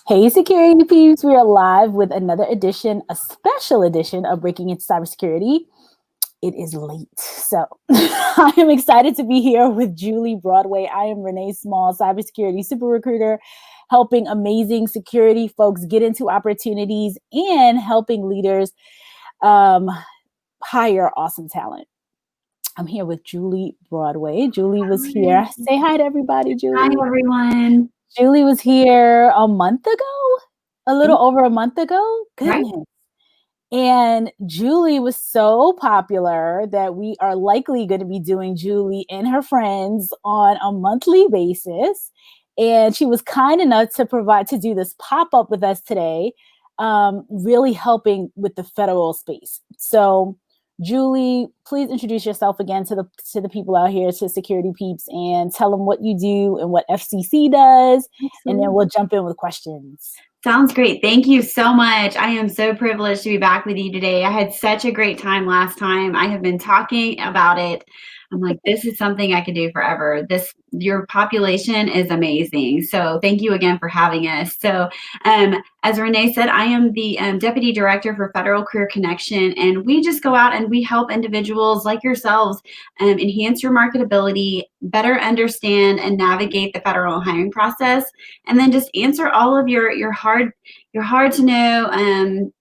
Hey, security peeps, we are live with another edition, a special edition of Breaking into Cybersecurity. It is late, so I am excited to be here with Julie Broadway. I am Renee Small, cybersecurity super recruiter, helping amazing security folks get into opportunities and helping leaders hire awesome talent. I'm here with Julie Broadway. Julie was here. Say hi to everybody, Julie. Hi, everyone. Julie was here a month ago, a little over a month ago. Goodness. Right. And Julie was so popular that we are likely going to be doing Julie and her friends on a monthly basis. And she was kind enough to do this pop-up with us today, really helping with the federal space. So Julie, please introduce yourself again to the people out here, to security peeps, and tell them what you do and what FCC does. Absolutely. And then we'll jump in with questions. Sounds great. Thank you so much. I am so privileged to be back with you today. I had such a great time last time. I have been talking about it. I'm like, this is something I could do forever. Your population is amazing. So thank you again for having us. So as Renee said, I am the Deputy Director for Federal Career Connection, and we just go out and we help individuals like yourselves enhance your marketability, better understand and navigate the federal hiring process, and then just answer all of your hard to know,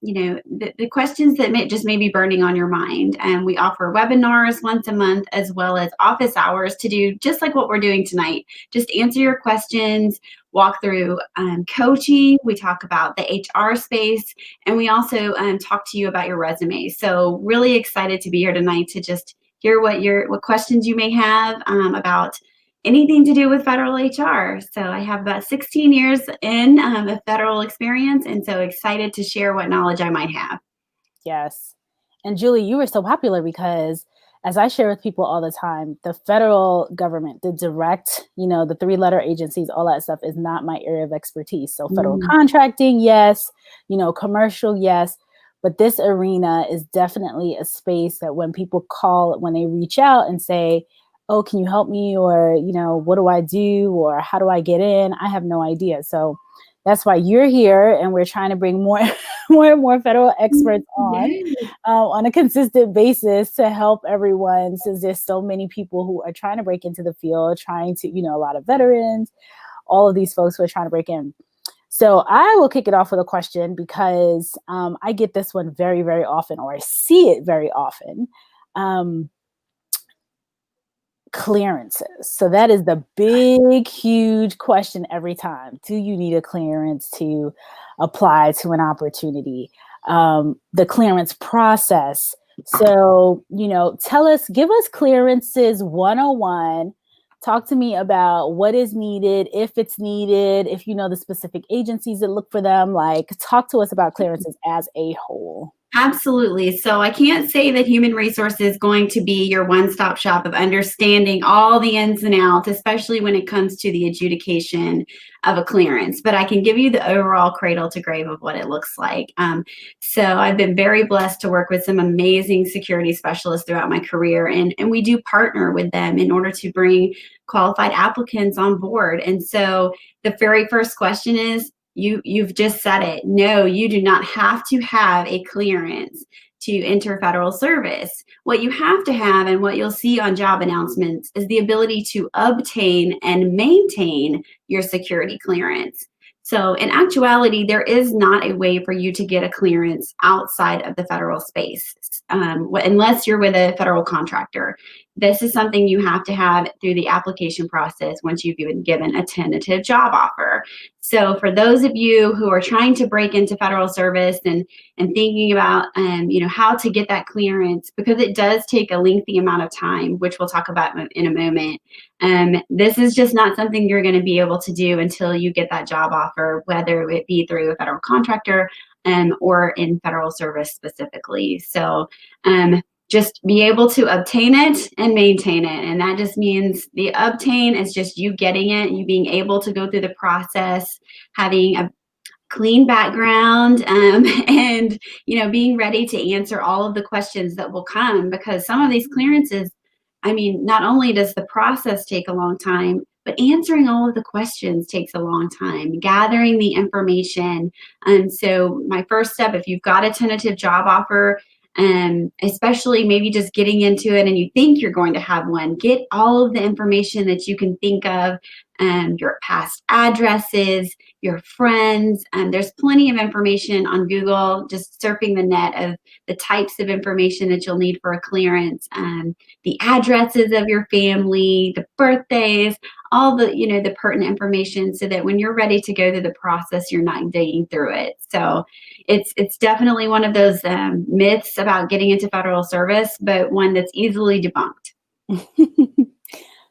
the questions that may be burning on your mind. And we offer webinars once a month, as well as office hours to do just like what we're doing tonight. Just answer your questions, walk through coaching. We talk about the HR space, and we also talk to you about your resume. So really excited to be here tonight to just hear what questions you may have about anything to do with federal HR. So I have about 16 years in of federal experience, and so excited to share what knowledge I might have. Yes. And Julie, you were so popular because, as I share with people all the time, the federal government, the direct, the 3-letter agencies, all that stuff is not my area of expertise. So federal contracting, yes, commercial, yes. But this arena is definitely a space that when people call, when they reach out and say, oh, can you help me? Or, what do I do? Or how do I get in? I have no idea. So that's why you're here, and we're trying to bring more and more federal experts on a consistent basis to help everyone, since there's so many people who are trying to break into the field, trying to, a lot of veterans, all of these folks who are trying to break in. So I will kick it off with a question because I get this one very, very often, or I see it very often. Clearances. So that is the big, huge question every time. Do you need a clearance to apply to an opportunity? The clearance process. So, give us clearances 101. Talk to me about what is needed, if it's needed, if you know the specific agencies that look for them. Talk to us about clearances as a whole. Absolutely. So I can't say that human resources is going to be your one-stop shop of understanding all the ins and outs, especially when it comes to the adjudication of a clearance. But I can give you the overall cradle to grave of what it looks like. So I've been very blessed to work with some amazing security specialists throughout my career, and we do partner with them in order to bring qualified applicants on board. And so the very first question is, You've just said it. No, you do not have to have a clearance to enter federal service. What you have to have, and what you'll see on job announcements, is the ability to obtain and maintain your security clearance. So in actuality, there is not a way for you to get a clearance outside of the federal space, unless you're with a federal contractor. This is something you have to have through the application process once you've been given a tentative job offer. So for those of you who are trying to break into federal service and thinking about how to get that clearance, because it does take a lengthy amount of time, which we'll talk about in a moment, this is just not something you're going to be able to do until you get that job offer, whether it be through a federal contractor or in federal service specifically. So just be able to obtain it and maintain it. And that just means the obtain is just you getting it, you being able to go through the process, having a clean background, and being ready to answer all of the questions that will come, because some of these clearances, not only does the process take a long time, but answering all of the questions takes a long time, gathering the information. So my first step, if you've got a tentative job offer, especially maybe just getting into it and you think you're going to have one, get all of the information that you can think of, your past addresses, your friends. There's plenty of information on Google, just surfing the net of the types of information that you'll need for a clearance, the addresses of your family, the birthdays, all the, the pertinent information, so that when you're ready to go through the process, you're not digging through it. So it's definitely one of those myths about getting into federal service, but one that's easily debunked.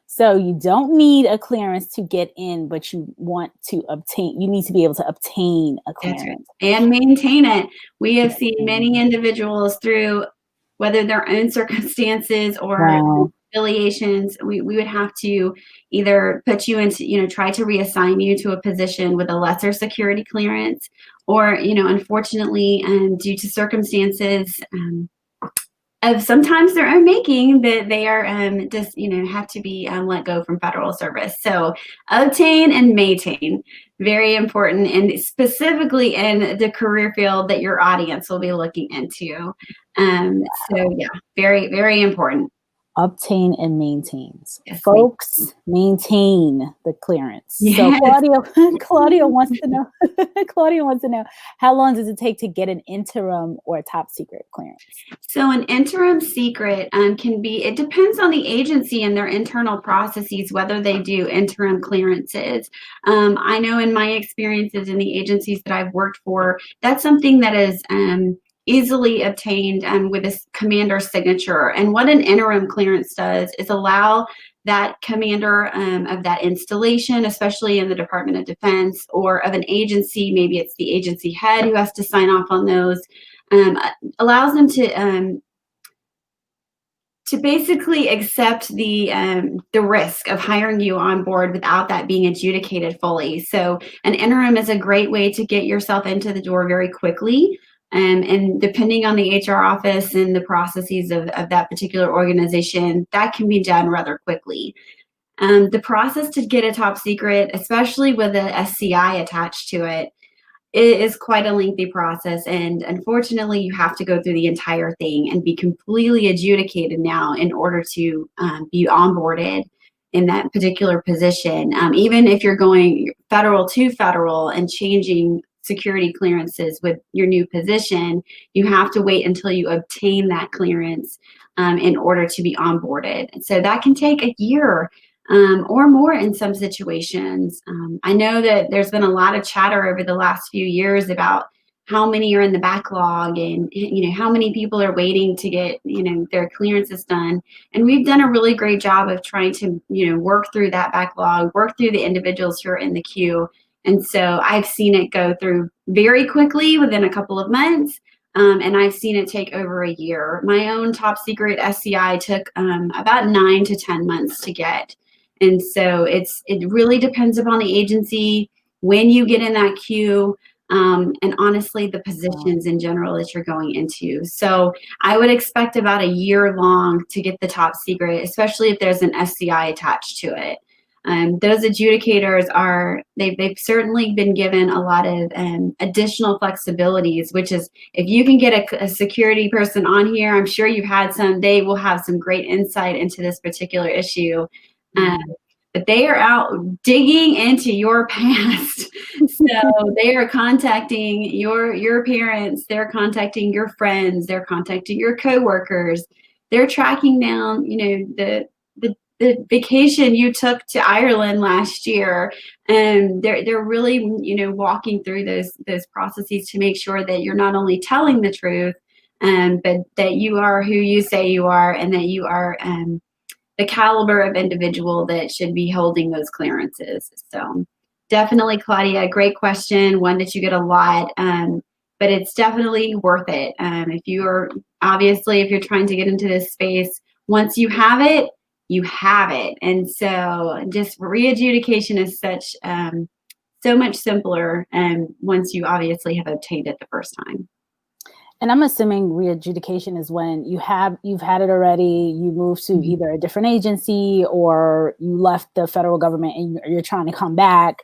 So you don't need a clearance to get in, but you need to be able to obtain a clearance. That's right. And maintain it. We have seen many individuals through, whether their own circumstances or affiliations, we would have to either put you into, try to reassign you to a position with a lesser security clearance, or, unfortunately, due to circumstances of sometimes their own making, that they are just, have to be let go from federal service. So obtain and maintain, very important, and specifically in the career field that your audience will be looking into. So yeah, very, very important. Obtain and maintains. Yes, Folks, maintain the clearance. Yes. So Claudia wants to know, Claudia wants to know, how long does it take to get an interim or a top secret clearance? So an interim secret can be, it depends on the agency and their internal processes, whether they do interim clearances. I know in my experiences in the agencies that I've worked for, that's something that is easily obtained with a commander's signature. And what an interim clearance does is allow that commander of that installation, especially in the Department of Defense or of an agency, maybe it's the agency head who has to sign off on those, allows them to basically accept the risk of hiring you on board without that being adjudicated fully. So an interim is a great way to get yourself into the door very quickly. And depending on the HR office and the processes of that particular organization, that can be done rather quickly. The process to get a top secret, especially with a SCI attached to it, is quite a lengthy process. And unfortunately, you have to go through the entire thing and be completely adjudicated now in order to be onboarded in that particular position. Even if you're going federal to federal and changing security clearances with your new position, you have to wait until you obtain that clearance in order to be onboarded. So that can take a year or more in some situations. I know that there's been a lot of chatter over the last few years about how many are in the backlog and how many people are waiting to get their clearances done. And we've done a really great job of trying to work through that backlog, work through the individuals who are in the queue. And so I've seen it go through very quickly within a couple of months, and I've seen it take over a year. My own top secret SCI took about 9 to 10 months to get. And so it really depends upon the agency, when you get in that queue, and honestly, the positions in general that you're going into. So I would expect about a year long to get the top secret, especially if there's an SCI attached to it. Those adjudicators they've certainly been given a lot of additional flexibilities, which is, if you can get a security person on here, I'm sure you've had some, they will have some great insight into this particular issue. But they are out digging into your past. So they are contacting your parents, they're contacting your friends, they're contacting your coworkers, they're tracking down, the vacation you took to Ireland last year, and they're really, walking through those processes to make sure that you're not only telling the truth, but that you are who you say you are, and that you are the caliber of individual that should be holding those clearances. So definitely, Claudia, great question, one that you get a lot, but it's definitely worth it. If you're trying to get into this space, once you have it, you have it. And so just re-adjudication is so much simpler once you obviously have obtained it the first time. And I'm assuming re-adjudication is when you've had it already, you moved to either a different agency or you left the federal government and you're trying to come back.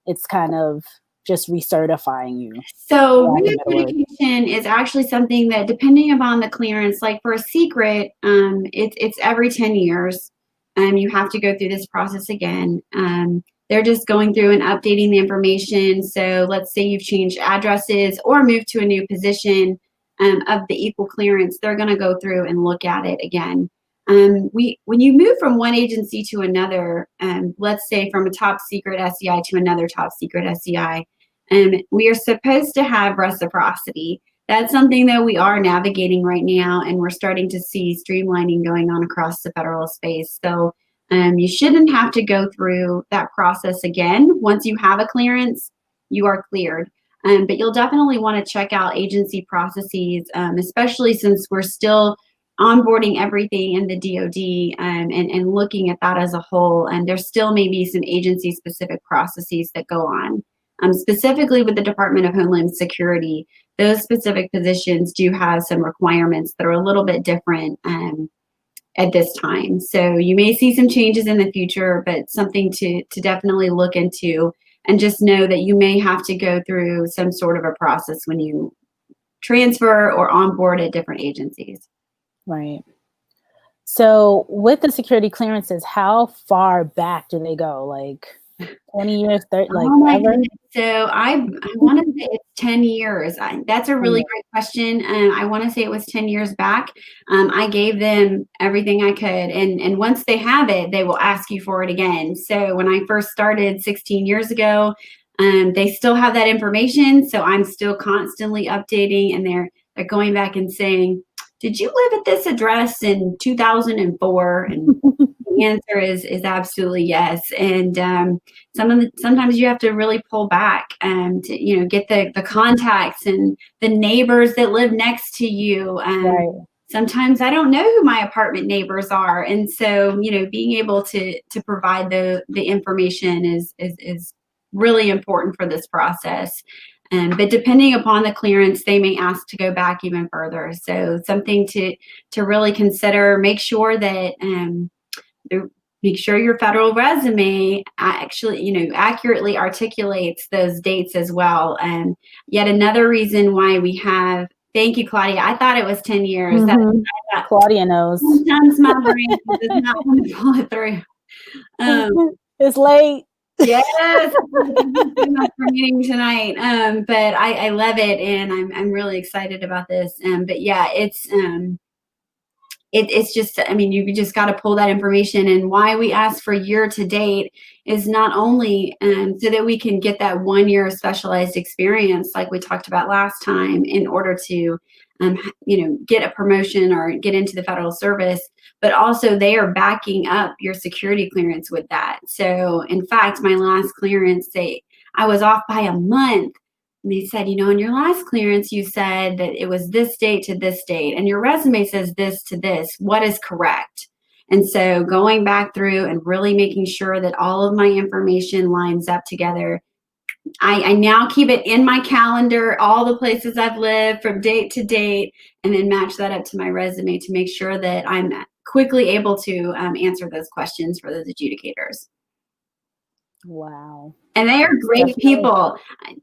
It's kind of just recertifying you. So re-adjudication is actually something that, depending upon the clearance, like for a secret, it's every 10 years. You have to go through this process again. They're just going through and updating the information. So let's say you've changed addresses or moved to a new position of the equal clearance, they're going to go through and look at it again. When you move from one agency to another, let's say from a top secret SCI to another top secret SCI, we are supposed to have reciprocity. That's something that we are navigating right now, and we're starting to see streamlining going on across the federal space. So you shouldn't have to go through that process again. Once you have a clearance, you are cleared. But you'll definitely want to check out agency processes, especially since we're still onboarding everything in the DoD and looking at that as a whole. And there still may be some agency-specific processes that go on. Specifically with the Department of Homeland Security, those specific positions do have some requirements that are a little bit different at this time. So you may see some changes in the future, but something to definitely look into. And just know that you may have to go through some sort of a process when you transfer or onboard at different agencies. Right. So with the security clearances, how far back do they go? Like 20 years, 30, like ever? So I want to say it's 10 years. That's a really great question. I want to say it was 10 years back. I gave them everything I could. And once they have it, they will ask you for it again. So when I first started 16 years ago, they still have that information. So I'm still constantly updating, and they're going back and saying, did you live at this address in 2004? And the answer is absolutely yes. And sometimes you have to really pull back to get the contacts and the neighbors that live next to you. Right. Sometimes I don't know who my apartment neighbors are, and so being able to provide the information is really important for this process. But depending upon the clearance, they may ask to go back even further. So something to really consider. Make sure that make sure your federal resume actually accurately articulates those dates as well. And yet another reason why we have. Thank you, Claudia. I thought it was 10 years. Mm-hmm. Claudia knows. Sometimes my brain does not want to pull it through. It's late. Yes, for meeting tonight. But I love it, and I'm really excited about this. But yeah, it's just, you just got to pull that information. And why we ask for year to date is not only so that we can get that 1 year of specialized experience, like we talked about last time, in order to get a promotion or get into the federal service, but also they are backing up your security clearance with that. So in fact, my last clearance, I was off by a month. And they said, in your last clearance, you said that it was this date to this date, and your resume says this to this. What is correct? And so going back through and really making sure that all of my information lines up together. I now keep it in my calendar, all the places I've lived from date to date, and then match that up to my resume to make sure that I'm quickly able to answer those questions for those adjudicators. Wow. And they are great people.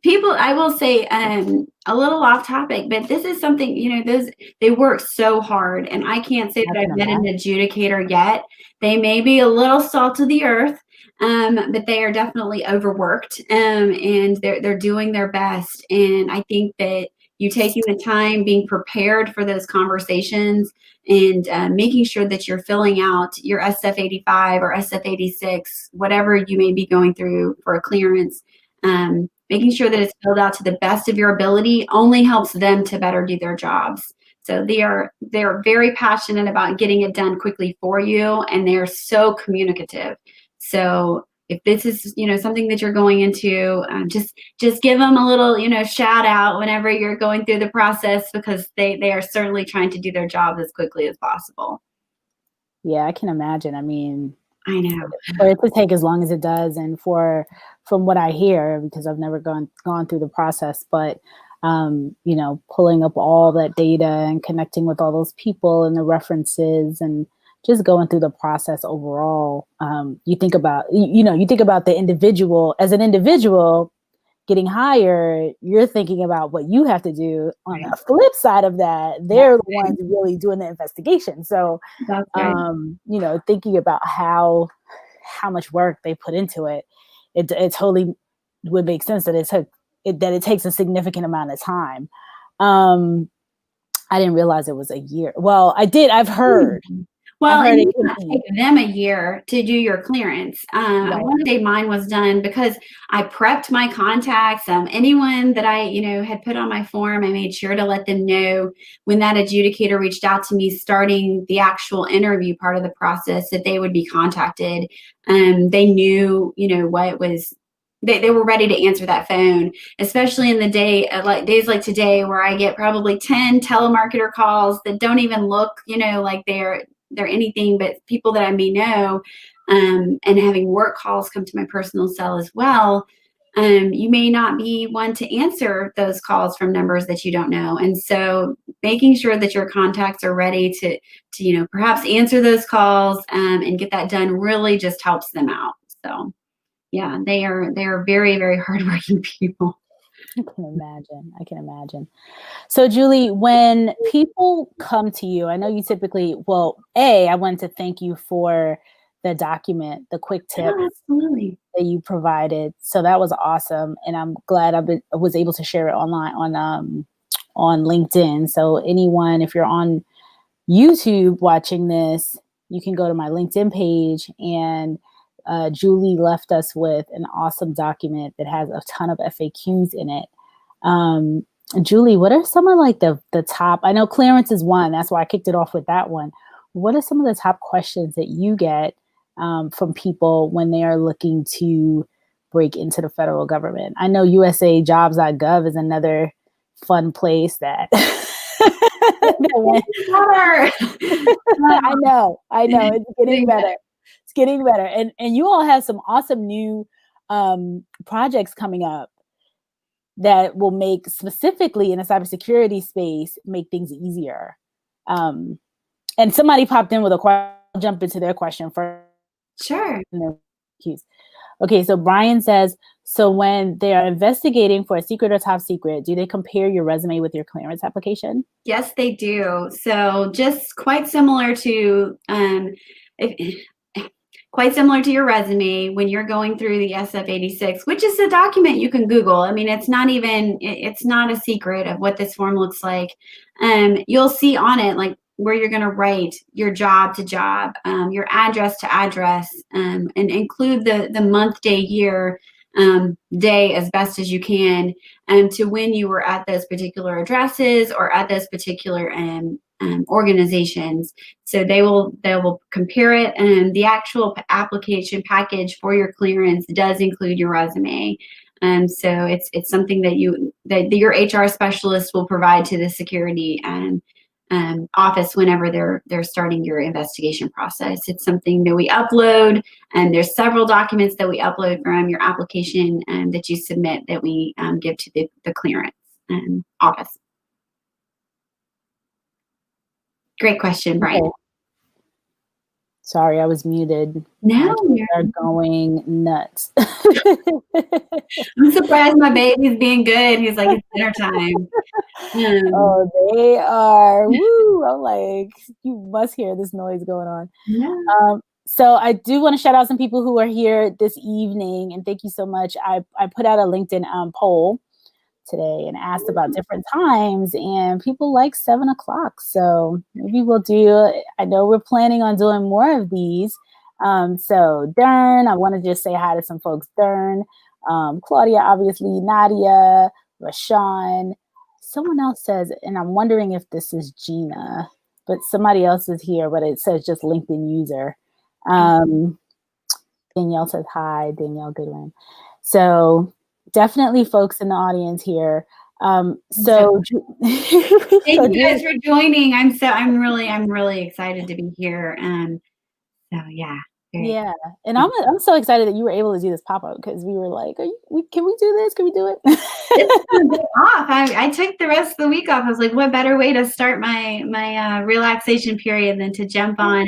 I will say, a little off topic, but this is something, they work so hard. And I can't say that I've met an adjudicator yet. They may be a little salt of the earth, but they are definitely overworked, and they're doing their best. And I think that you taking the time, being prepared for those conversations, and making sure that you're filling out your SF-85 or SF-86, whatever you may be going through for a clearance, making sure that it's filled out to the best of your ability only helps them to better do their jobs. So they're very passionate about getting it done quickly for you, and they're so communicative. So if this is, something that you're going into, just give them a little, shout out whenever you're going through the process, because they are certainly trying to do their job as quickly as possible. Yeah, I can imagine. I know. For it to take as long as it does, and from what I hear, because I've never gone through the process, but pulling up all that data and connecting with all those people and the references and just going through the process overall. You think about the individual as an individual getting hired, you're thinking about what you have to do. On the flip side of that, they're the ones really doing the investigation. So, thinking about how much work they put into it, it totally would make sense that it takes a significant amount of time. I didn't realize it was a year. Well, I did. I've heard. Well, it did not take them a year to do your clearance. I want to say mine was done because I prepped my contacts. Anyone that I, had put on my form, I made sure to let them know when that adjudicator reached out to me starting the actual interview part of the process that they would be contacted. They knew, what was. They were ready to answer that phone, especially in the days like today, where I get probably 10 telemarketer calls that don't even look, like they're anything but people that I may know, and having work calls come to my personal cell as well. You may not be one to answer those calls from numbers that you don't know. And so making sure that your contacts are ready to perhaps answer those calls, and get that done really just helps them out. So yeah, they are very, very hardworking people. I can imagine. So Julie, when people come to you, I know you typically, I wanted to thank you for the document, the quick tips that you provided. So that was awesome. And I'm glad I was able to share it online on LinkedIn. So anyone, if you're on YouTube watching this, you can go to my LinkedIn page, and Julie left us with an awesome document that has a ton of FAQs in it. Julie, what are some of the top, I know clearance is one, that's why I kicked it off with that one. What are some of the top questions that you get from people when they are looking to break into the federal government? I know usajobs.gov is another fun place that I know it's getting better. It's getting better. And you all have some awesome new projects coming up that will make, specifically in the cybersecurity space, make things easier. And somebody popped in with a question. I'll jump into their question first. Sure. Okay, so Brian says, so when they are investigating for a secret or top secret, do they compare your resume with your clearance application? Yes, they do. So just quite similar to your resume when you're going through the SF-86, which is a document you can Google. I mean, it's not a secret of what this form looks like. You'll see on it like where you're going to write your job to job, your address to address, and include the month, day, year, day as best as you can, to when you were at those particular addresses or at those particular organizations. So they will compare it, and the actual application package for your clearance does include your resume. So it's something that your HR specialist will provide to the security office whenever they're starting your investigation process. It's something that we upload, and there's several documents that we upload from your application that you submit that we give to the clearance office. Great question, Brian. Okay. Sorry, I was muted. No, they're going nuts. I'm surprised my baby's being good. He's like, it's dinner time. Oh, they are. Woo! I'm like, you must hear this noise going on. Yeah. So I do want to shout out some people who are here this evening, and thank you so much. I put out a LinkedIn poll today and asked about different times, and people like 7:00. So maybe we'll do, I know we're planning on doing more of these. So Dern, I want to just say hi to some folks. Dern, Claudia, obviously, Nadia, Rashawn. Someone else says, and I'm wondering if this is Gina, but somebody else is here, but it says just LinkedIn user. Danielle says hi, Danielle Goodwin. So definitely folks in the audience here. So thank you guys for joining. I'm really excited to be here. So yeah. Yeah, and I'm so excited that you were able to do this pop-up, because we were like, can we do this? Can we do it? off. I took the rest of the week off. I was like, what better way to start my relaxation period than to jump on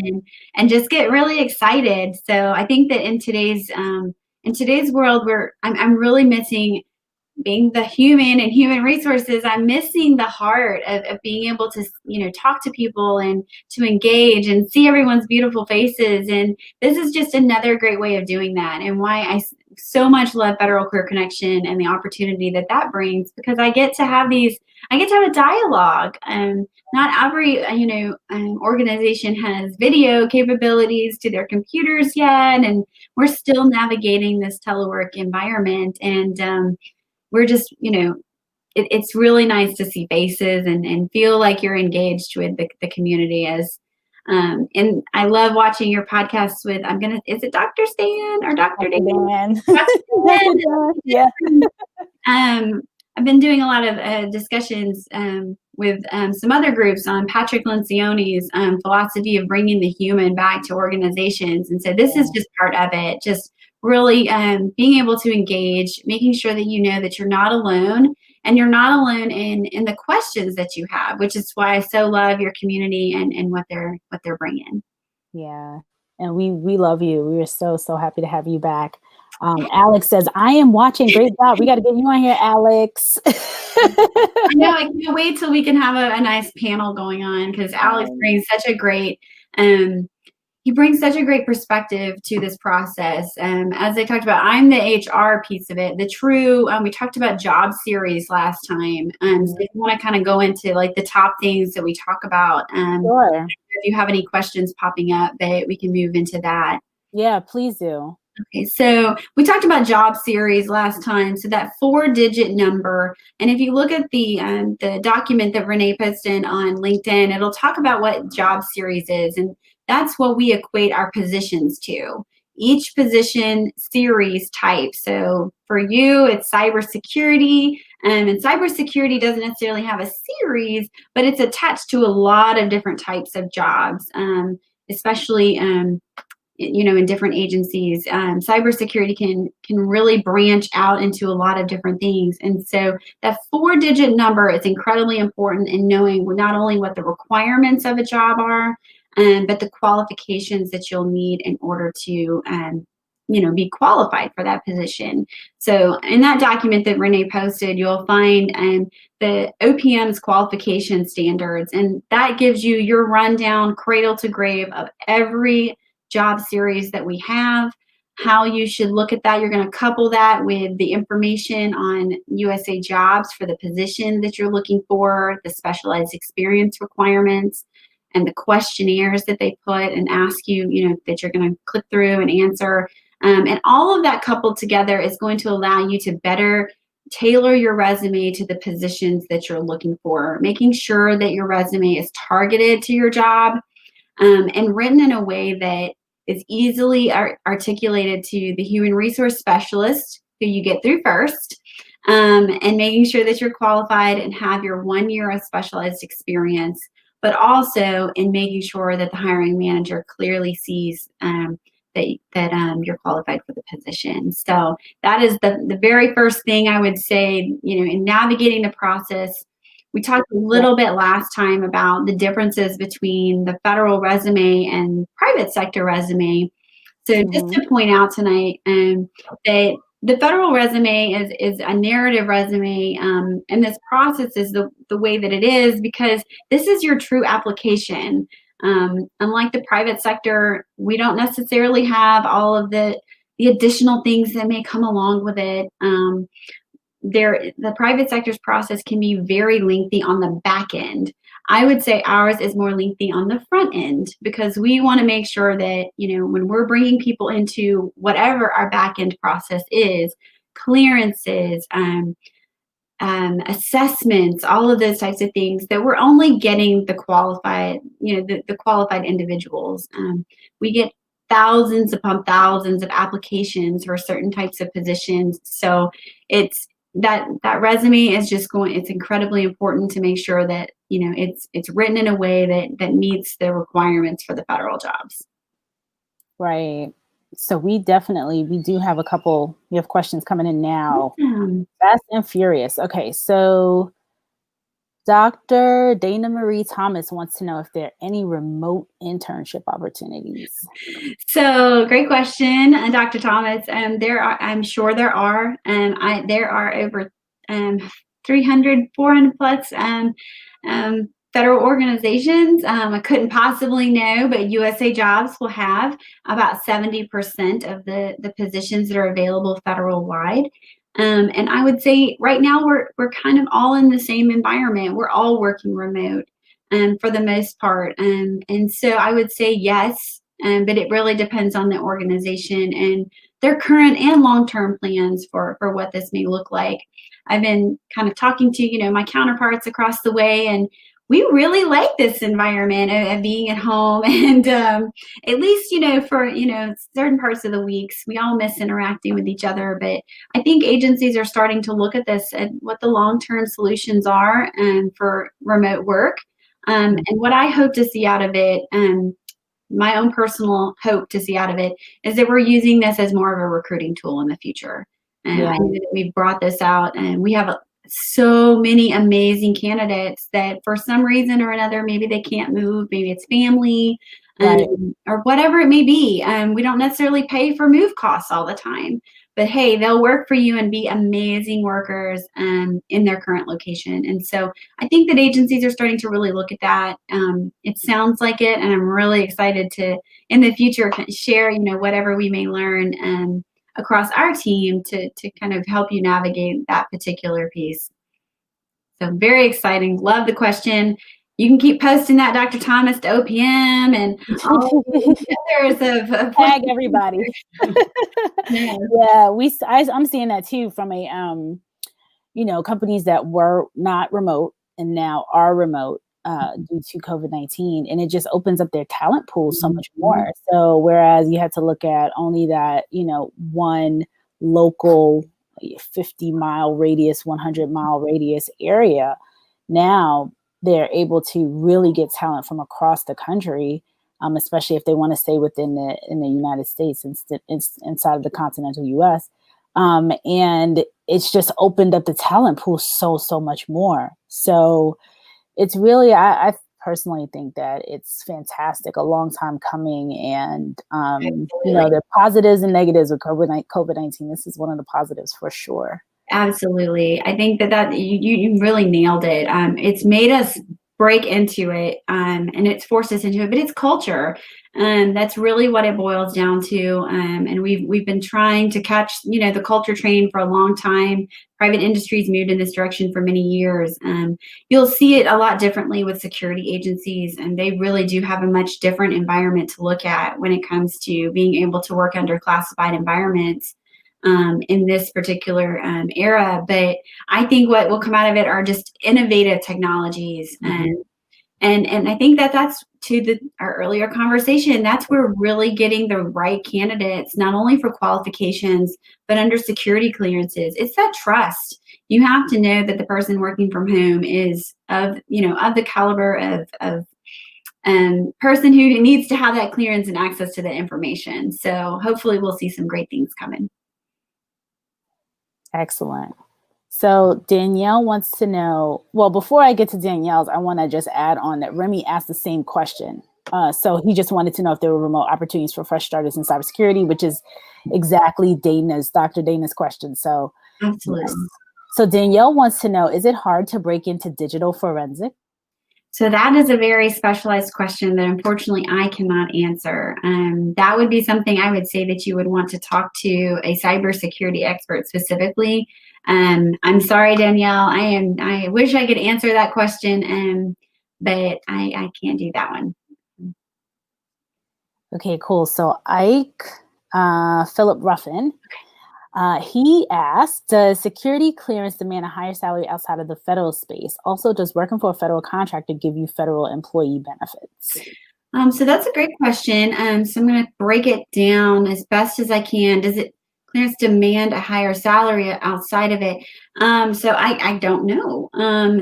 and just get really excited. So I think that in today's world, where I'm really missing being the human and human resources. I'm missing the heart of being able to, talk to people and to engage and see everyone's beautiful faces. And this is just another great way of doing that, and why I so much love Federal Career Connection and the opportunity that brings, because I get to have a dialogue. Not every, organization has video capabilities to their computers yet, and we're still navigating this telework environment. And we're just, it's really nice to see faces and feel like you're engaged with the community. And I love watching your podcasts with, is it Dr. Stan or Dr. Dan? Dr. Dan. Yeah. I've been doing a lot of discussions with some other groups on Patrick Lencioni's philosophy of bringing the human back to organizations. And so this is just part of it, just really being able to engage, making sure that you know that you're not alone, and you're not alone in the questions that you have, which is why I so love your community and what they're bringing. Yeah, and we love you. We are so happy to have you back. Alex says, I am watching. Great job. We got to get you on here, Alex. I know. I can't wait till we can have a nice panel going on, because Alex brings such a great he brings such a great perspective to this process. As I talked about, I'm the HR piece of it. The true, we talked about job series last time. So if you want to kind of go into like the top things that we talk about, Sure. if you have any questions popping up, we can move into that. Yeah, please do. Okay, so we talked about job series last time. So that 4-digit number, and if you look at the document that Renee posted on LinkedIn, it'll talk about what job series is, and that's what we equate our positions to. Each position series type. So for you, it's cybersecurity, and cybersecurity doesn't necessarily have a series, but it's attached to a lot of different types of jobs, especially in different agencies. Cybersecurity can really branch out into a lot of different things. And so that 4-digit number is incredibly important in knowing not only what the requirements of a job are, but the qualifications that you'll need in order to be qualified for that position. So in that document that Renee posted, you'll find the OPM's qualification standards, and that gives you your rundown, cradle to grave, of every job series that we have, how you should look at that. You're going to couple that with the information on USA Jobs for the position that you're looking for, the specialized experience requirements, and the questionnaires that they put and ask you, that you're going to click through and answer. And all of that coupled together is going to allow you to better tailor your resume to the positions that you're looking for, making sure that your resume is targeted to your job, and written in a way that is easily articulated to the human resource specialist who you get through first, and making sure that you're qualified and have your 1 year of specialized experience, but also in making sure that the hiring manager clearly sees that you're qualified for the position. So that is the very first thing I would say, in navigating the process. We talked a little bit last time about the differences between the federal resume and private sector resume. So just to point out tonight that the federal resume is a narrative resume, and this process is the way that it is because this is your true application. Unlike the private sector, we don't necessarily have all of the additional things that may come along with it. The private sector's process can be very lengthy on the back end. I would say ours is more lengthy on the front end because we want to make sure that, when we're bringing people into whatever our back end process is, clearances, assessments, all of those types of things, that we're only getting the qualified, the qualified individuals. We get thousands upon thousands of applications for certain types of positions. So it's that resume is it's incredibly important to make sure that, it's written in a way that meets the requirements for the federal jobs. Right. So we do have we have questions coming in now. Um, Fast and Furious. Okay, so Dr. Dana Marie Thomas wants to know if there are any remote internship opportunities. So great question, Dr. Thomas. I'm sure there are. There are over 300, 400 plus federal organizations. I couldn't possibly know, but USA Jobs will have about 70% of the positions that are available federal wide. And I would say right now we're kind of all in the same environment. We're all working remote for the most part. And so I would say yes, but it really depends on the organization and their current and long-term plans for what this may look like. I've been kind of talking to, my counterparts across the way, and we really like this environment of being at home. And at least, for, certain parts of the weeks, we all miss interacting with each other. But I think agencies are starting to look at this and what the long-term solutions are for remote work. And what I hope to see out of it, my own personal hope to see out of it, is that we're using this as more of a recruiting tool in the future. And I know that we've brought this out, and we have so many amazing candidates that for some reason or another, maybe they can't move, maybe it's family, Right. or whatever it may be. We don't necessarily pay for move costs all the time, but hey, they'll work for you and be amazing workers in their current location. And so I think that agencies are starting to really look at that. It sounds like it, and I'm really excited to, in the future, share, whatever we may learn across our team to kind of help you navigate that particular piece. So very exciting. Love the question. You can keep posting that, Dr. Thomas, to OPM and all the others of Tag everybody. Yeah. Yeah, I'm seeing that too from companies that were not remote and now are remote due to COVID-19, and it just opens up their talent pool so much more. So whereas you had to look at only that, one local 50-mile radius, 100-mile radius area, now they're able to really get talent from across the country, especially if they want to stay within the United States inside of the continental U.S. And it's just opened up the talent pool so much more. So it's really, I personally think that it's fantastic, a long time coming. And, there are positives and negatives with COVID-19. This is one of the positives for sure. Absolutely. I think that you really nailed it. It's made us break into it, and it's forced us into it, but it's culture. That's really what it boils down to. And we've been trying to catch, the culture train for a long time. Private industries moved in this direction for many years. You'll see it a lot differently with security agencies, and they really do have a much different environment to look at when it comes to being able to work under classified environments in this particular era. But I think what will come out of it are just innovative technologies. And I think that's to our earlier conversation, that's where really getting the right candidates, not only for qualifications, but under security clearances. It's that trust. You have to know that the person working from home is of the caliber of person who needs to have that clearance and access to the information. So hopefully we'll see some great things coming. Excellent. So Danielle wants to know, well, before I get to Danielle's, I want to just add on that Remy asked the same question. So he just wanted to know if there were remote opportunities for fresh starters in cybersecurity, which is exactly Dr. Dana's question. So, absolutely. Yes. So Danielle wants to know, is it hard to break into digital forensic? So that is a very specialized question that unfortunately I cannot answer. That would be something I would say that you would want to talk to a cybersecurity expert specifically. I'm sorry, Danielle. I wish I could answer that question, but I can't do that one. Okay, cool. So Ike Philip Ruffin, he asked, does security clearance demand a higher salary outside of the federal space? Also, does working for a federal contractor give you federal employee benefits? So that's a great question. So I'm going to break it down as best as I can. Does it clearance demand a higher salary outside of it? So I don't know.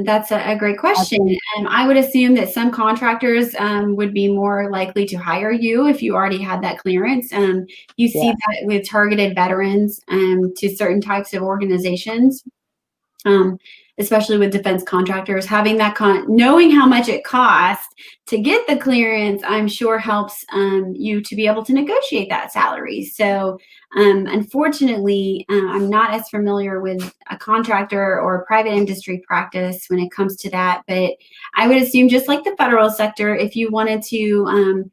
That's a great I question. think, I would assume that some contractors would be more likely to hire you if you already had that clearance. You see yeah, that with targeted veterans to certain types of organizations. Um, Especially with defense contractors, having that knowing how much it costs to get the clearance, I'm sure helps you to be able to negotiate that salary. So, unfortunately, I'm not as familiar with a contractor or private industry practice when it comes to that. But I would assume, just like the federal sector, if you wanted to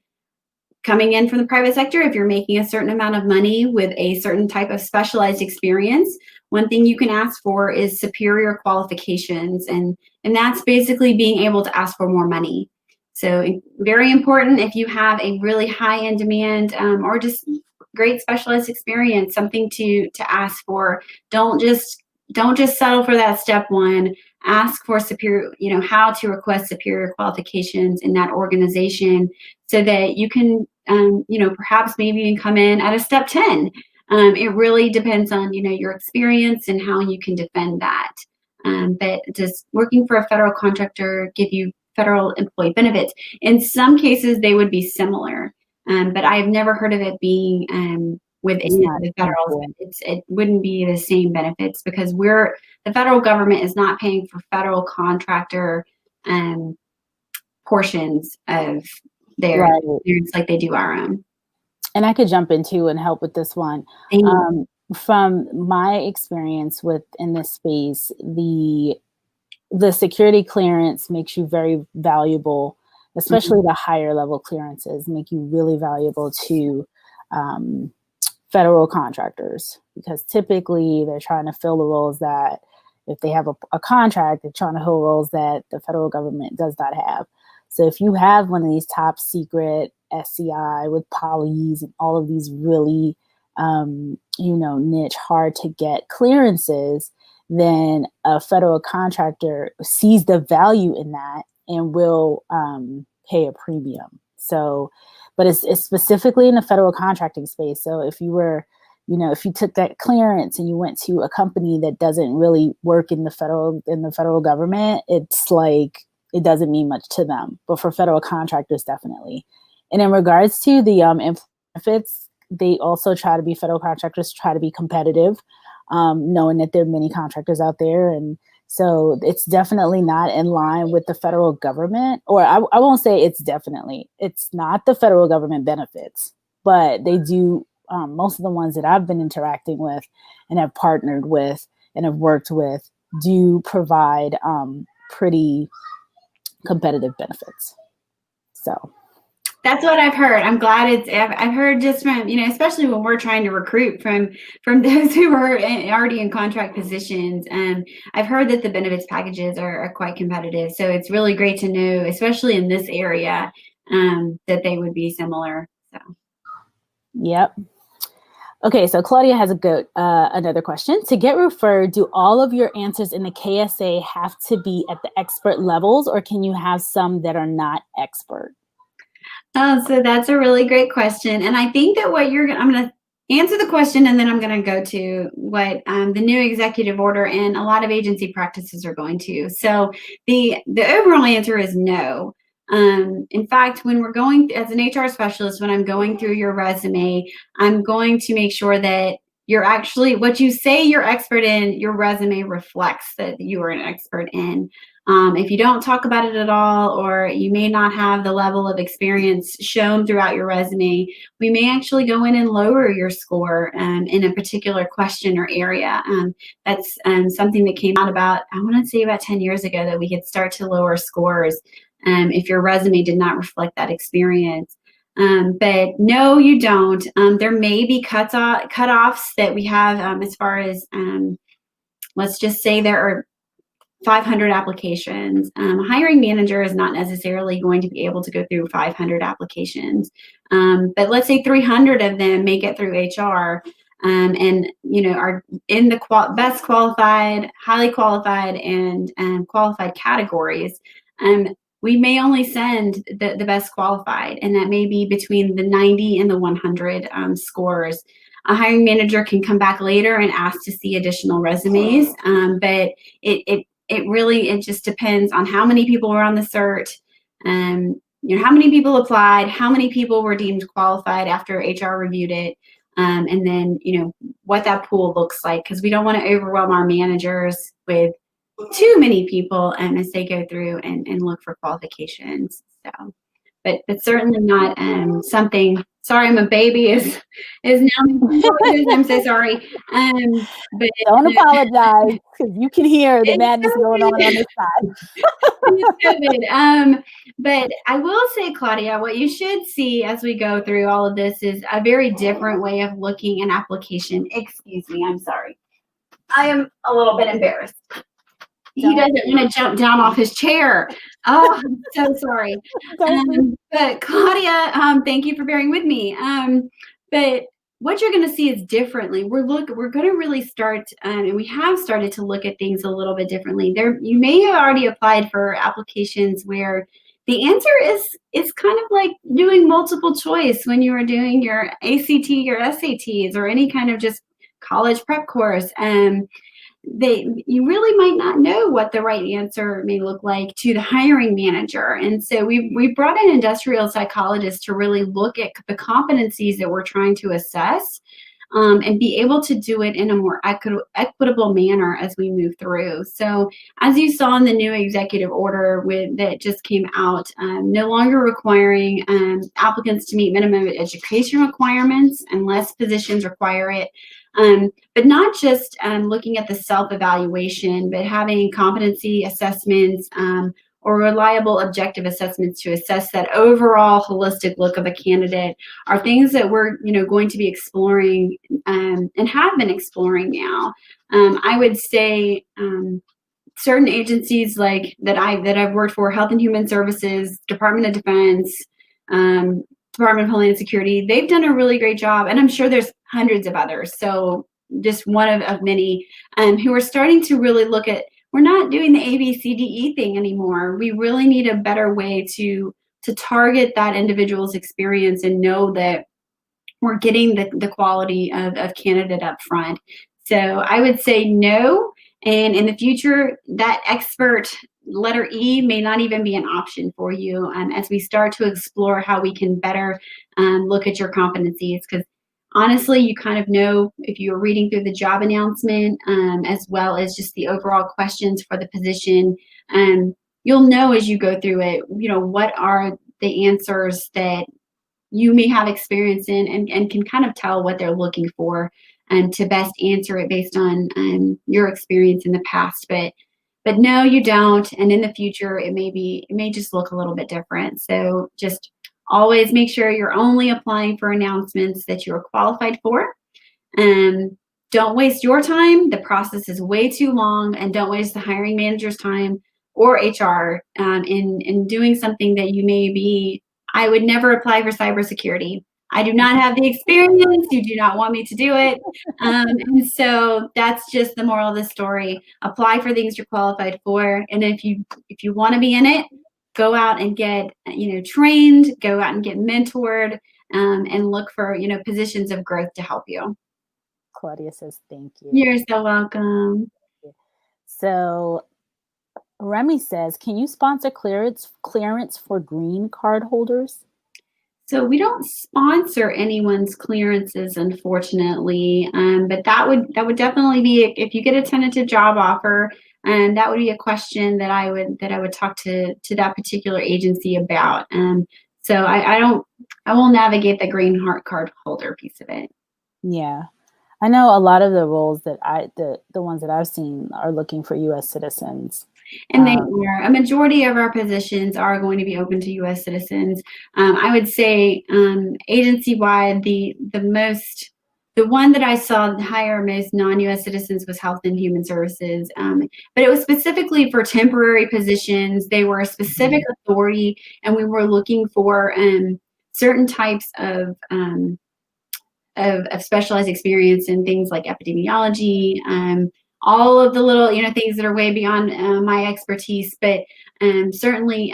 coming in from the private sector, if you're making a certain amount of money with a certain type of specialized experience, one thing you can ask for is superior qualifications. And that's basically being able to ask for more money. So very important if you have a really high in demand or just great specialized experience, something to ask for. Don't just settle for that step one. Ask for superior, how to request superior qualifications in that organization so that you can perhaps maybe even come in at a step 10. It really depends on, your experience and how you can defend that. But does working for a federal contractor give you federal employee benefits? In some cases, they would be similar, but I've never heard of it being it's within not the federal. equal. It wouldn't be the same benefits because the federal government is not paying for federal contractor um, portions of their Right. experience like they do our own. And I could jump into and help with this one. Thank you. From my experience in this space, the security clearance makes you very valuable, especially the higher level clearances make you really valuable to federal contractors, because typically they're trying to fill the roles that, if they have a contract, they're trying to fill roles that the federal government does not have. So if you have one of these top secret SCI with polys and all of these really, niche, hard to get clearances, then a federal contractor sees the value in that and will pay a premium. So, but it's specifically in the federal contracting space. So if you were, if you took that clearance and you went to a company that doesn't really work in the federal government, it's like it doesn't mean much to them. But for federal contractors, definitely. And in regards to the benefits, they also federal contractors try to be competitive, knowing that there are many contractors out there. And so it's definitely not in line with the federal government, or I won't say it's not the federal government benefits, but they do, most of the ones that I've been interacting with and have partnered with and have worked with do provide pretty competitive benefits. So That's what I've heard. I'm glad I've heard just from, especially when we're trying to recruit from those who are already in contract positions. I've heard that the benefits packages are quite competitive. So it's really great to know, especially in this area, that they would be similar. So. Yep. Okay, so Claudia has another question. To get referred, do all of your answers in the KSA have to be at the expert levels, or can you have some that are not expert? So that's a really great question. And I think that I'm going to answer the question, and then I'm going to go to what the new executive order and a lot of agency practices are going to. So the overall answer is no. In fact, when we're going as an HR specialist, when I'm going through your resume, I'm going to make sure that you're actually, what you say you're expert in, your resume reflects that you are an expert in. If you don't talk about it at all, or you may not have the level of experience shown throughout your resume, we may actually go in and lower your score in a particular question or area. That's something that came out about, I want to say about 10 years ago, that we could start to lower scores if your resume did not reflect that experience. But no, you don't. There may be cutoffs that we have as far as, let's just say there are 500 applications. A hiring manager is not necessarily going to be able to go through 500 applications. But let's say 300 of them make it through HR and are in the best qualified, highly qualified, and qualified categories. We may only send the best qualified, and that may be between the 90 and the 100 scores. a hiring manager can come back later and ask to see additional resumes. But it just depends on how many people were on the cert, how many people applied, how many people were deemed qualified after HR reviewed it, and then, what that pool looks like, because we don't want to overwhelm our managers with too many people as they go through and look for qualifications. So, but certainly not something. Sorry, my baby is now. I'm so sorry. But don't apologize, because you can hear the madness going on this side. But I will say, Claudia, what you should see as we go through all of this is a very different way of looking at application. Excuse me, I'm sorry. I am a little bit embarrassed. He doesn't want to jump down off his chair. Oh, I'm so sorry. But Claudia, thank you for bearing with me. But what you're going to see is differently. We're going to really start, and we have started to look at things a little bit differently. You may have already applied for applications where the answer is kind of like doing multiple choice when you are doing your ACT, your SATs, or any kind of just college prep course. You really might not know what the right answer may look like to the hiring manager. And so we brought in industrial psychologists to really look at the competencies that we're trying to assess, and be able to do it in a more equitable manner as we move through. So as you saw in the new executive order that just came out, no longer requiring applicants to meet minimum education requirements unless positions require it. But not just looking at the self-evaluation, but having competency assessments or reliable objective assessments to assess that overall holistic look of a candidate are things that we're going to be exploring and have been exploring now. I would say certain agencies like that I've worked for, Health and Human Services, Department of Defense, Department of Homeland Security, they've done a really great job, and I'm sure there's hundreds of others. So just one of many who are starting to really look at, we're not doing the ABCDE thing anymore. We really need a better way to target that individual's experience and know that we're getting the quality of candidate up front. So I would say no. And in the future, that expert letter E may not even be an option for you as we start to explore how we can better look at your competencies. Because honestly, you kind of know if you're reading through the job announcement, as well as just the overall questions for the position, you'll know as you go through it, what are the answers that you may have experience in and can kind of tell what they're looking for and to best answer it based on your experience in the past. But no, you don't. And in the future, it may just look a little bit different. So just always make sure you're only applying for announcements that you're qualified for. Don't waste your time. The process is way too long, and don't waste the hiring manager's time or HR in doing something that you may be. I would never apply for cybersecurity. I do not have the experience. You do not want me to do it. And so that's just the moral of the story. Apply for things you're qualified for. And if you want to be in it, go out and get, trained, go out and get mentored, and look for, positions of growth to help you. Claudia says, thank you. You're so welcome. So Remy says, can you sponsor clearance for green card holders? So we don't sponsor anyone's clearances, unfortunately, but that would definitely be, if you get a tentative job offer, and that would be a question that I would talk to that particular agency about. So I will navigate the green heart card holder piece of it. Yeah, I know a lot of the roles that the ones that I've seen are looking for U.S. citizens. And they are. A majority of our positions are going to be open to U.S. citizens. I would say agency-wide, the one that I saw hire most non-U.S. citizens was Health and Human Services. But it was specifically for temporary positions. They were a specific authority, and we were looking for certain types of specialized experience in things like epidemiology, all of the little, things that are way beyond my expertise. But Certainly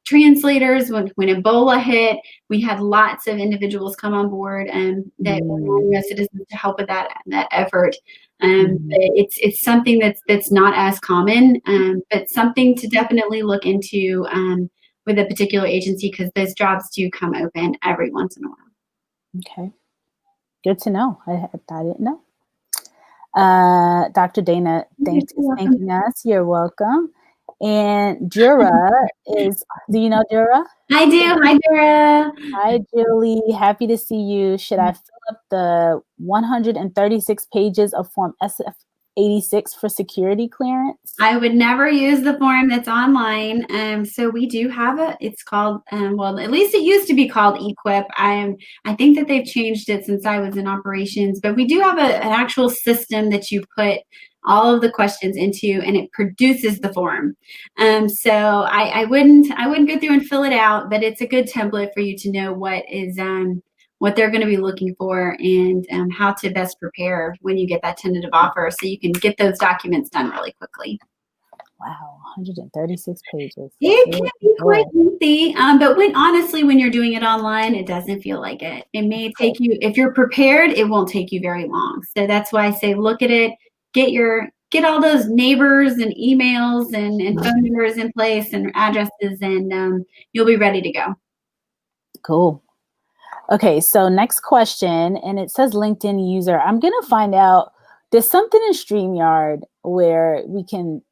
translators, when Ebola hit, we had lots of individuals come on board that were non-US citizens to help with that effort. But it's something that's not as common, but something to definitely look into with a particular agency, because those jobs do come open every once in a while. Okay, good to know. I didn't know. Dr. Dana, thanks for thanking us. You're welcome. And Jura is, do you know Jura? I do. Hi, Jura. Hi, Julie. Happy to see you. Should I fill up the 136 pages of Form SF-86 for security clearance? I would never use the form that's online. So we do have it's called, well, at least it used to be called eQuip. I think that they've changed it since I was in operations, but we do have an actual system that you put all of the questions into, and it produces the form. So I wouldn't go through and fill it out, but it's a good template for you to know what is, what they're going to be looking for, and how to best prepare when you get that tentative offer, so you can get those documents done really quickly. Wow, 136 pages. It can be quite lengthy, but honestly, when you're doing it online, it doesn't feel like it. It may take you, if you're prepared, it won't take you very long. So that's why I say look at it, get all those neighbors and emails and phone numbers in place and addresses, and you'll be ready to go. Cool. Okay, so next question, and it says LinkedIn user. I'm gonna find out, there's something in StreamYard where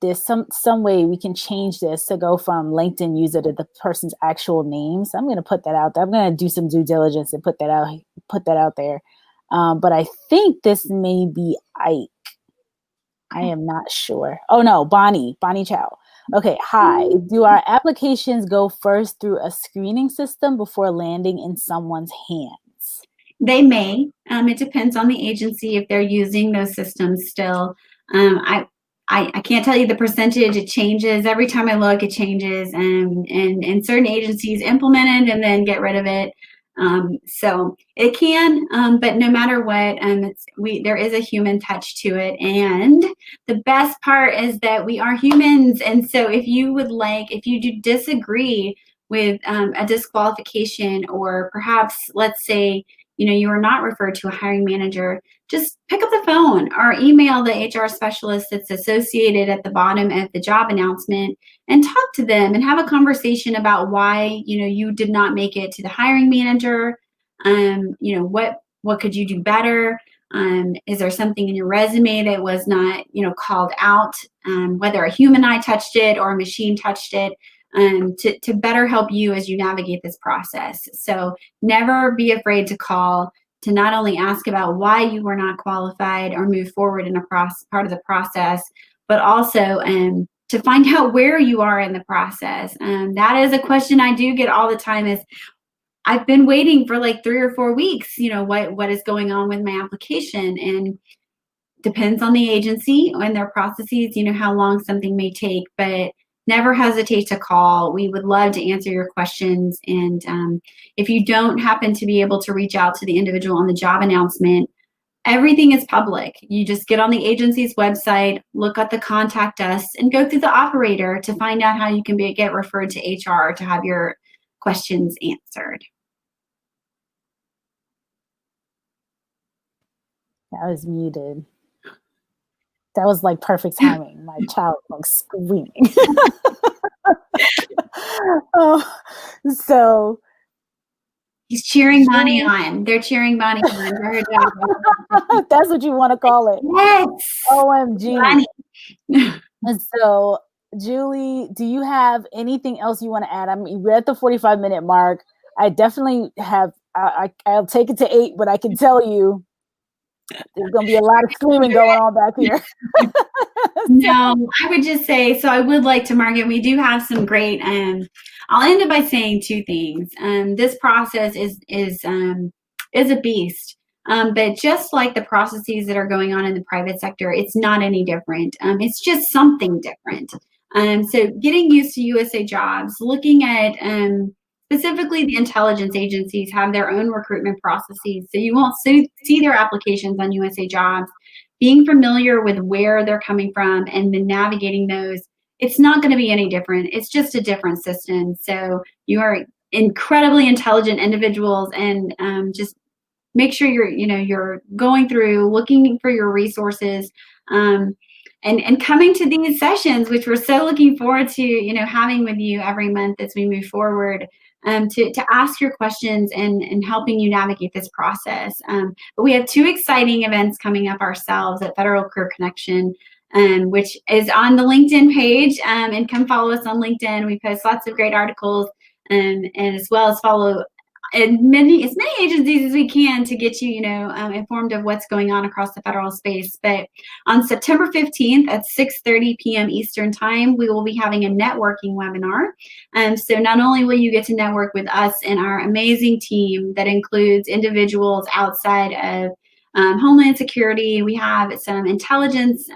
there's some way we can change this to go from LinkedIn user to the person's actual name. So I'm gonna put that out there. I'm gonna do some due diligence and put that out there. But I think this may be Ike. I am not sure. Oh no, Bonnie Chow. Okay, hi. Do our applications go first through a screening system before landing in someone's hands? They may. It depends on the agency if they're using those systems still. I can't tell you the percentage. It changes every time I look. It changes, and certain agencies implement it and then get rid of it. So it can, but no matter what, there is a human touch to it. And the best part is that we are humans. And so if you do disagree with a disqualification, or perhaps, let's say, you are not referred to a hiring manager, just pick up the phone or email the HR specialist that's associated at the bottom of the job announcement and talk to them and have a conversation about why, you did not make it to the hiring manager. What could you do better? Is there something in your resume that was not, called out, whether a human eye touched it or a machine touched it, to better help you as you navigate this process. So never be afraid to call, to not only ask about why you were not qualified or move forward in a part of the process, but also to find out where you are in the process. That is a question I do get all the time, is I've been waiting for like 3 or 4 weeks, what is going on with my application, and depends on the agency and their processes, how long something may take, but never hesitate to call. We would love to answer your questions. And if you don't happen to be able to reach out to the individual on the job announcement, everything is public. You just get on the agency's website, look at the contact us, and go through the operator to find out how you can get referred to HR to have your questions answered. I was muted. That was like perfect timing. My child was screaming. So he's cheering Bonnie on. They're cheering Bonnie on. That's what you want to call it. Yes. OMG. And so, Julie, do you have anything else you want to add? I mean, we're at the 45-minute mark. I definitely have. I'll take it to 8, but I can tell you, there's going to be a lot of screaming going on back here. No, I would just say, so I would like to market, we do have some great, I'll end it by saying 2 things. This process is a beast, but just like the processes that are going on in the private sector, it's not any different. It's just something different. So getting used to USA Jobs, looking at, specifically the intelligence agencies have their own recruitment processes, so you won't see their applications on USA Jobs. Being familiar with where they're coming from and then navigating those it's not going to be any different. It's just a different system. So you are incredibly intelligent individuals, and just make sure you're going through, looking for your resources, and coming to these sessions, which we're so looking forward to, having with you every month as we move forward, to ask your questions and helping you navigate this process. But we have 2 exciting events coming up ourselves at Federal Career Connection, which is on the LinkedIn page, and come follow us on LinkedIn. We post lots of great articles, and as well as follow as many agencies as we can to get you, informed of what's going on across the federal space. But on September 15th at 6:30 p.m. Eastern Time, we will be having a networking webinar. So not only will you get to network with us and our amazing team that includes individuals outside of Homeland Security, we have some intelligence,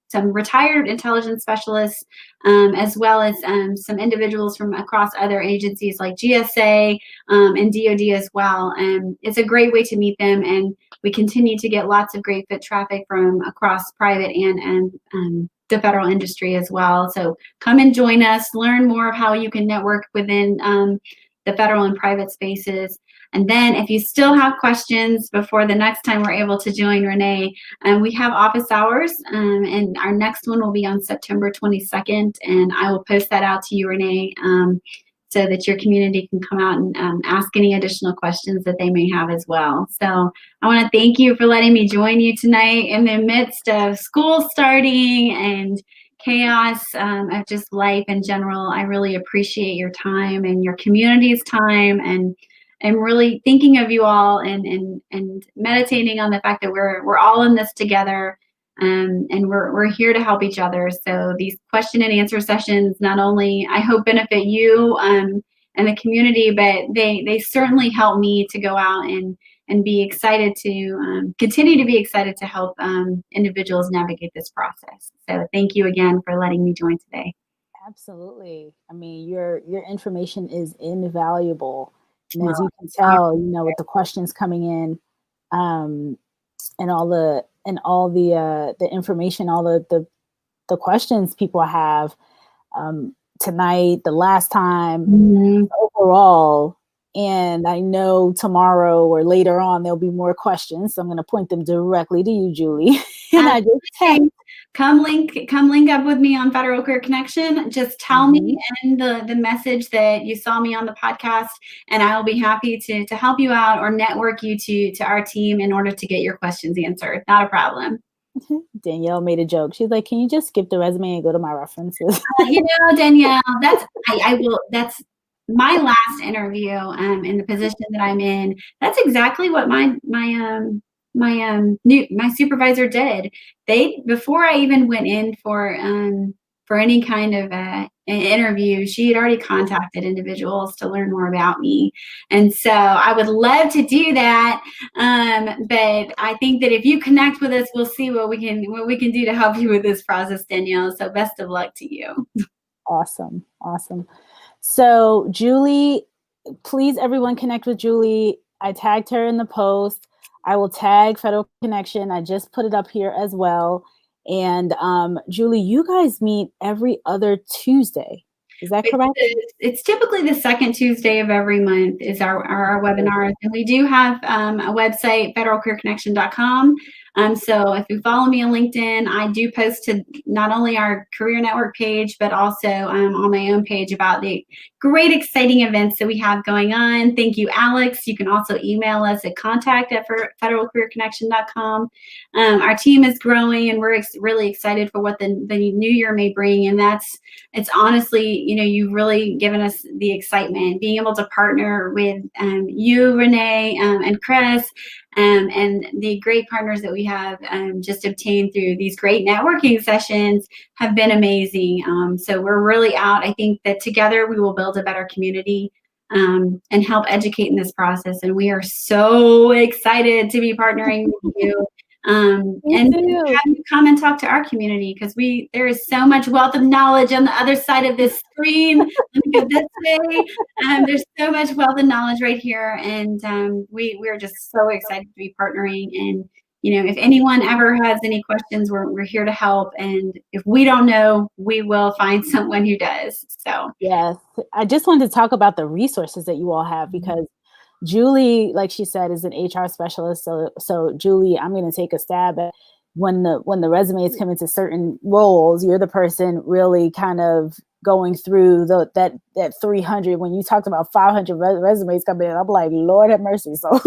some retired intelligence specialists, as well as some individuals from across other agencies like GSA, and DoD as well. And it's a great way to meet them, and we continue to get lots of great foot traffic from across private and the federal industry as well. So come and join us, learn more of how you can network within the federal and private spaces. And then if you still have questions before the next time we're able to join Renee, we have office hours, and our next one will be on September 22nd, and I will post that out to you, Renee, so that your community can come out and ask any additional questions that they may have as well. So I want to thank you for letting me join you tonight in the midst of school starting and chaos of just life in general. I really appreciate your time and your community's time, and really thinking of you all, and meditating on the fact that we're all in this together, and we're here to help each other. So these question and answer sessions not only, I hope, benefit you and the community, but they certainly help me to go out and be excited to continue to be excited to help individuals navigate this process. So thank you again for letting me join today. Absolutely. I mean, your information is invaluable. And as you can tell, with the questions coming in, and all the information, all the questions people have tonight, the last time, overall, and I know tomorrow or later on there'll be more questions, so I'm going to point them directly to you, Julie. And I just come link up with me on Federal Career Connection. Just tell me in the message that you saw me on the podcast, and I will be happy to help you out or network you to our team in order to get your questions answered. Not a problem. Danielle made a joke. She's like, "Can you just skip the resume and go to my references?" Danielle, that's my last interview in the position that I'm in. That's exactly what my supervisor did. Before I even went in for any kind of an interview, she had already contacted individuals to learn more about me. And so I would love to do that. But I think that if you connect with us, we'll see what we can do to help you with this process, Danielle. So best of luck to you. Awesome. So Julie, please everyone connect with Julie. I tagged her in the post. I will tag Federal Connection. I just put it up here as well. And Julie, you guys meet every other Tuesday. Is that correct? It's typically the second Tuesday of every month is our webinars. And we do have a website, federalcareerconnection.com. So if you follow me on LinkedIn, I do post to not only our Career Network page, but also on my own page about the great, exciting events that we have going on. Thank you, Alex. You can also email us at contact@federalcareerconnection.com. Our team is growing, and we're really excited for what the new year may bring. And it's honestly, you've really given us the excitement, being able to partner with you, Renee, and Chris, and the great partners that we have just obtained through these great networking sessions have been amazing. So we're really out. I think that together we will build a better community and help educate in this process. And we are so excited to be partnering with you. And have you come and talk to our community, because there is so much wealth of knowledge on the other side of this screen. Let me go this way. There's so much wealth of knowledge right here, and we're just so excited to be partnering if anyone ever has any questions, we're here to help. And if we don't know, we will find someone who does. So yes, I just wanted to talk about the resources that you all have, because Julie, like she said, is an HR specialist. So Julie, I'm going to take a stab at when the resumes come into certain roles, you're the person really kind of going through that 300. When you talked about 500 resumes coming in, I'm like, Lord have mercy. So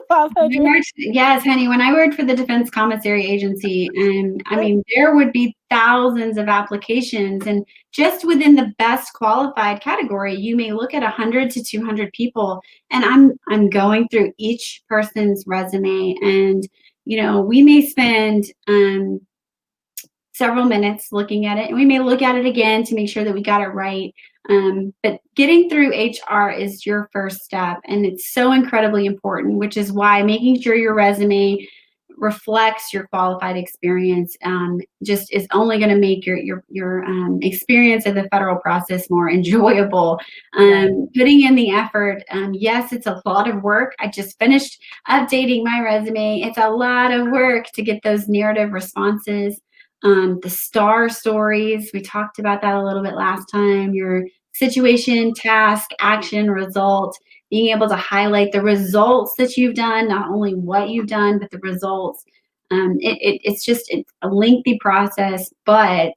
500. Yes, honey. When I worked for the Defense Commissary Agency, and I mean, there would be thousands of applications, and just within the best qualified category, you may look at 100 to 200 people, and I'm going through each person's resume, and we may spend several minutes looking at it, and we may look at it again to make sure that we got it right. But getting through HR is your first step, and it's so incredibly important, which is why making sure your resume reflects your qualified experience just is only going to make your experience of the federal process more enjoyable. Putting in the effort, yes, it's a lot of work. I just finished updating my resume. It's a lot of work to get those narrative responses. The STAR stories, we talked about that a little bit last time. Your situation, task, action, result, being able to highlight the results that you've done, not only what you've done, but the results. It's a lengthy process, but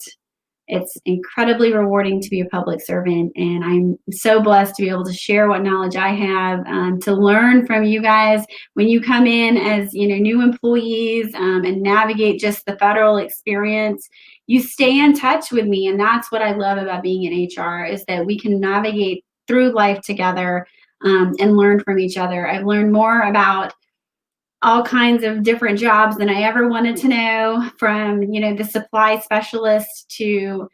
it's incredibly rewarding to be a public servant, and I'm so blessed to be able to share what knowledge I have, to learn from you guys when you come in as new employees, and navigate just the federal experience. You stay in touch with me, and that's what I love about being in HR, is that we can navigate through life together, and learn from each other. I've learned more about all kinds of different jobs than I ever wanted to know, from the supply specialist to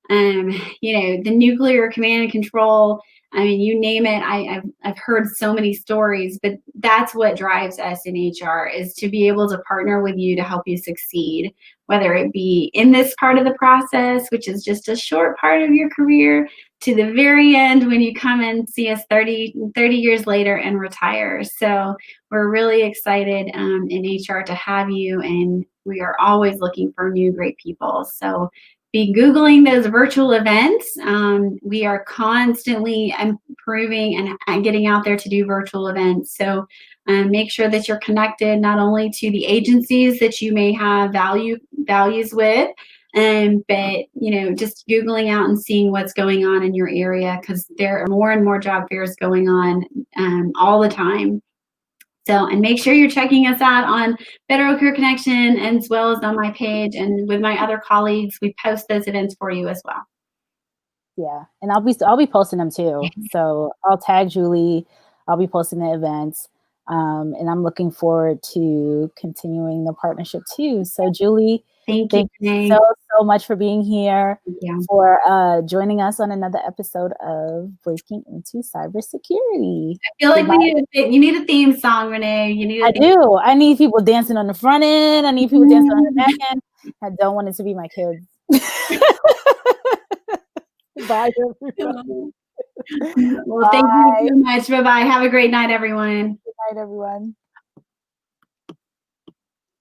the nuclear command and control. I mean, you name it. I've heard so many stories, but that's what drives us in HR, is to be able to partner with you to help you succeed, whether it be in this part of the process, which is just a short part of your career, to the very end when you come and see us 30 years later and retire. So we're really excited in HR to have you, and we are always looking for new great people. So be Googling those virtual events. We are constantly improving and getting out there to do virtual events. So make sure that you're connected not only to the agencies that you may have values with, but just Googling out and seeing what's going on in your area, because there are more and more job fairs going on all the time. So, and make sure you're checking us out on Federal Career Connection, as well as on my page, and with my other colleagues, we post those events for you as well. Yeah, and I'll be posting them too. So I'll tag Julie. I'll be posting the events, and I'm looking forward to continuing the partnership too. So Julie, thank you so much for being here, for joining us on another episode of Breaking into Cybersecurity. I feel like you need a theme song, Renee. I do. I need people dancing on the front end. I need people dancing on the back end. I don't want it to be my kids. Bye, everyone. Well, thank you so much. Bye-bye. Have a great night, everyone. Good night, everyone.